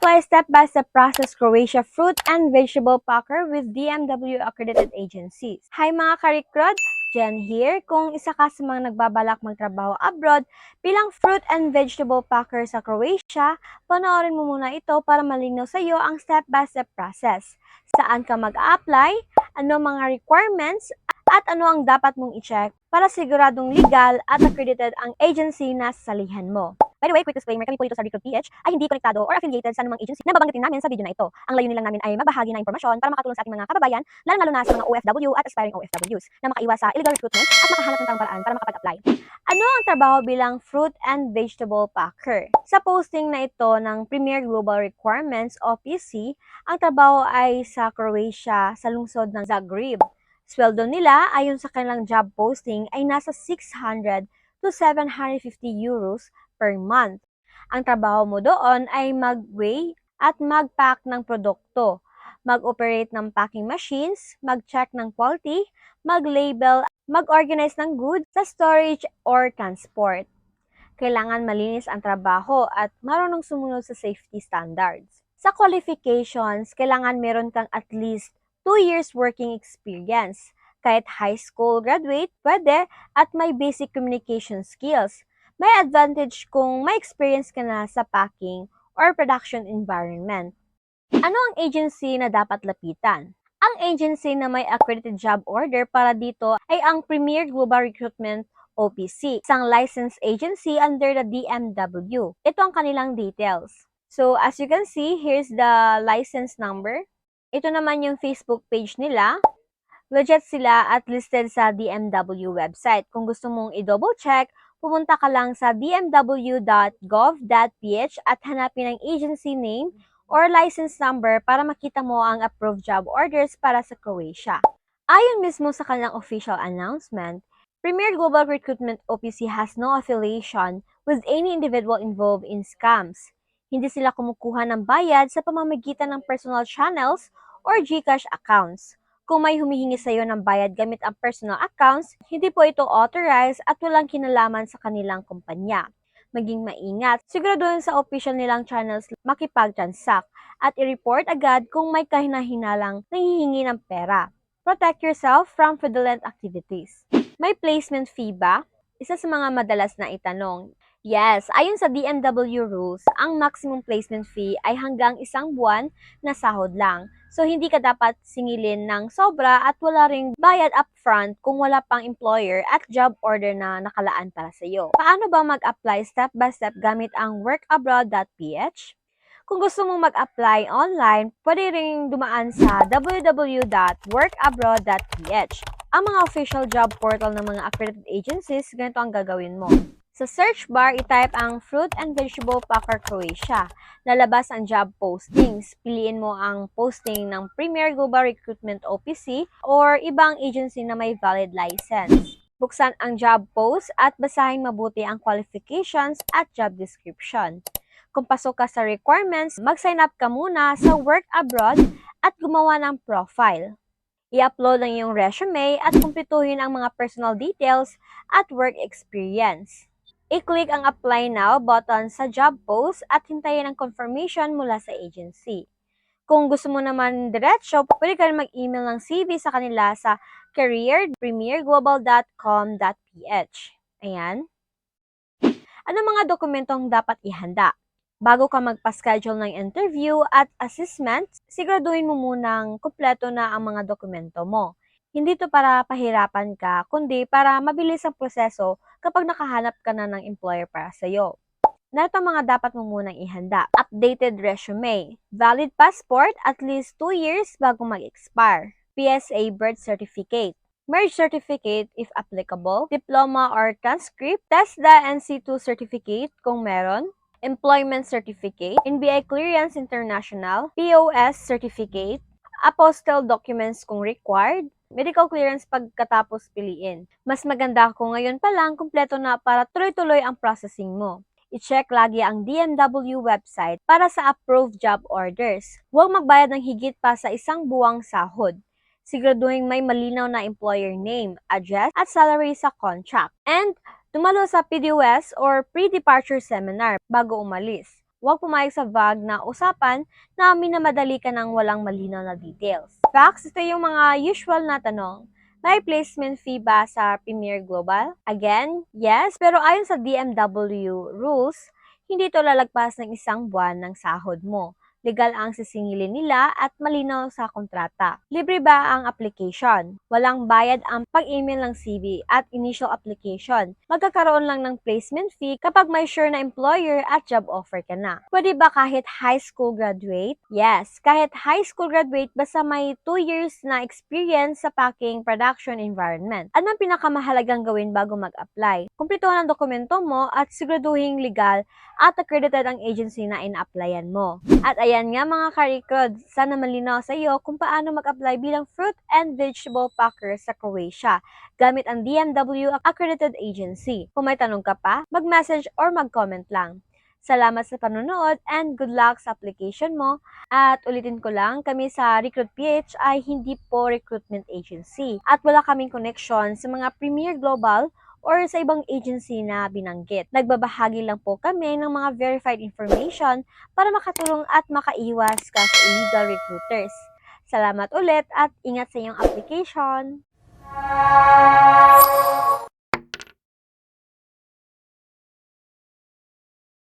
Apply step-by-step process Croatia fruit and vegetable packer with DMW accredited agencies. Hi mga ka-recruit! Jen here. Kung isa ka sa mga nagbabalak magtrabaho abroad bilang fruit and vegetable packer sa Croatia, panoorin mo muna ito para malinaw sa iyo ang step-by-step process. Saan ka mag-a-apply, ano mga requirements, at ano ang dapat mong i-check para siguradong legal at accredited ang agency na sasalihan mo. By the way, quick disclaimer, kami po dito sa Recruit PH ay hindi konektado or affiliated sa anumang agency na babanggitin namin sa video na ito. Ang layunin lang namin ay magbahagi ng impormasyon para makatulong sa ating mga kababayan, lalo na sa mga OFW at aspiring OFWs na makaiwas sa illegal recruitment at makahanap ng tamang paraan para makapag-apply. Ano ang trabaho bilang fruit and vegetable packer? Sa posting na ito ng Premier Global Requirements o PC, ang trabaho ay sa Croatia sa lungsod ng Zagreb. Sweldo nila ayon sa kanilang job posting ay nasa 600 to 750 euros per month. Ang trabaho mo doon ay mag-weigh at mag-pack ng produkto, mag-operate ng packing machines, mag-check ng quality, mag-label, mag-organize ng goods sa storage or transport. Kailangan malinis ang trabaho at marunong sumunod sa safety standards. Sa qualifications, kailangan meron kang at least 2 years working experience. Kahit high school graduate, pwede, at may basic communication skills. May advantage kung may experience ka na sa packing or production environment. Ano ang agency na dapat lapitan? Ang agency na may accredited job order para dito ay ang Premier Global Recruitment OPC, isang licensed agency under the DMW. Ito ang kanilang details. So, as you can see, here's the license number. Ito naman yung Facebook page nila. Legit sila at listed sa DMW website. Kung gusto mong i-double check, pumunta ka lang sa dmw.gov.ph at hanapin ang agency name or license number para makita mo ang approved job orders para sa Croatia. Ayon mismo sa kanilang official announcement, Premier Global Recruitment OPC has no affiliation with any individual involved in scams. Hindi sila kumukuha ng bayad sa pamamagitan ng personal channels or GCash accounts. Kung may humihingi sa iyo ng bayad gamit ang personal accounts, hindi po ito authorized at walang kinalaman sa kanilang kumpanya. Maging maingat, siguraduhin sa official nilang channels makipag-transact at i-report agad kung may kahinahinalang nanghihingi ng pera. Protect yourself from fraudulent activities. May placement fee ba? Isa sa mga madalas na itanong. Yes, ayon sa DMW rules, ang maximum placement fee ay hanggang 1 buwan na sahod lang. So, hindi ka dapat singilin ng sobra at wala ring bayad upfront kung wala pang employer at job order na nakalaan para sa iyo. Paano ba mag-apply step-by-step gamit ang workabroad.ph? Kung gusto mong mag-apply online, pwede ring dumaan sa www.workabroad.ph. Ang mga official job portal ng mga accredited agencies, ganito ang gagawin mo. Sa search bar, itype ang Fruit and Vegetable Packer Croatia. Lalabas ang job postings. Piliin mo ang posting ng Premier Global Recruitment OPC or ibang agency na may valid license. Buksan ang job post at basahin mabuti ang qualifications at job description. Kung pasok ka sa requirements, mag-sign up ka muna sa Work Abroad at gumawa ng profile. I-upload ang iyong resume at kumpletuhin ang mga personal details at work experience. I-click ang Apply Now button sa job post at hintayin ang confirmation mula sa agency. Kung gusto mo naman diretso, pwede ka rin mag-email ng CV sa kanila sa career@premierglobal.com.ph. Ayan. Ano mga dokumentong dapat ihanda? Bago ka magpa-schedule ng interview at assessment, siguraduhin mo munang kumpleto na ang mga dokumento mo. Hindi to para pahirapan ka, kundi para mabilis ang proseso kapag nakahanap ka na ng employer para sa iyo. Narito ang mga dapat mo munang ihanda. Updated resume, valid passport at least 2 years bago mag-expire, PSA birth certificate, marriage certificate if applicable, diploma or transcript, TESDA NC2 certificate kung meron, employment certificate, NBI clearance international, POS certificate, apostille documents kung required, medical clearance pagkatapos piliin. Mas maganda kung ngayon pa lang kumpleto na para tuloy-tuloy ang processing mo. I-check lagi ang DMW website para sa approved job orders. Huwag magbayad ng higit pa sa 1 buwang sahod. Siguraduhin may malinaw na employer name, address, at salary sa contract. And dumalo sa PDUS or pre-departure seminar bago umalis. Huwag pumayag sa vague na usapan na minamadali ka ng walang malinaw na details. Facts, ito yung mga usual na tanong. May placement fee ba sa Premier Global? Again, yes, pero ayon sa DMW rules, hindi ito lalagpas ng 1 buwan ng sahod mo. Legal ang sisingilin nila at malinaw sa kontrata. Libre ba ang application? Walang bayad ang pag-email ng CV at initial application. Magkakaroon lang ng placement fee kapag may sure na employer at job offer ka na. Pwede ba kahit high school graduate? Yes, kahit high school graduate basta may 2 years na experience sa packing production environment. Ano ang pinakamahalagang gawin bago mag-apply? Kumpletuhan ang dokumento mo at siguraduhin legal at accredited ang agency na ina-applyan mo. At ayan nga mga karikod, sana malinaw sa iyo kung paano mag-apply bilang fruit and vegetable packer sa Croatia gamit ang DMW accredited agency. Kung may tanong ka pa, mag-message or mag-comment lang. Salamat sa panonood and good luck sa application mo. At ulitin ko lang, kami sa Recruit PH ay hindi po recruitment agency at wala kaming connection sa mga Premier Global or sa ibang agency na binanggit. Nagbabahagi lang po kami ng mga verified information para makatulong at makaiwas ka sa illegal recruiters. Salamat ulit at ingat sa iyong application!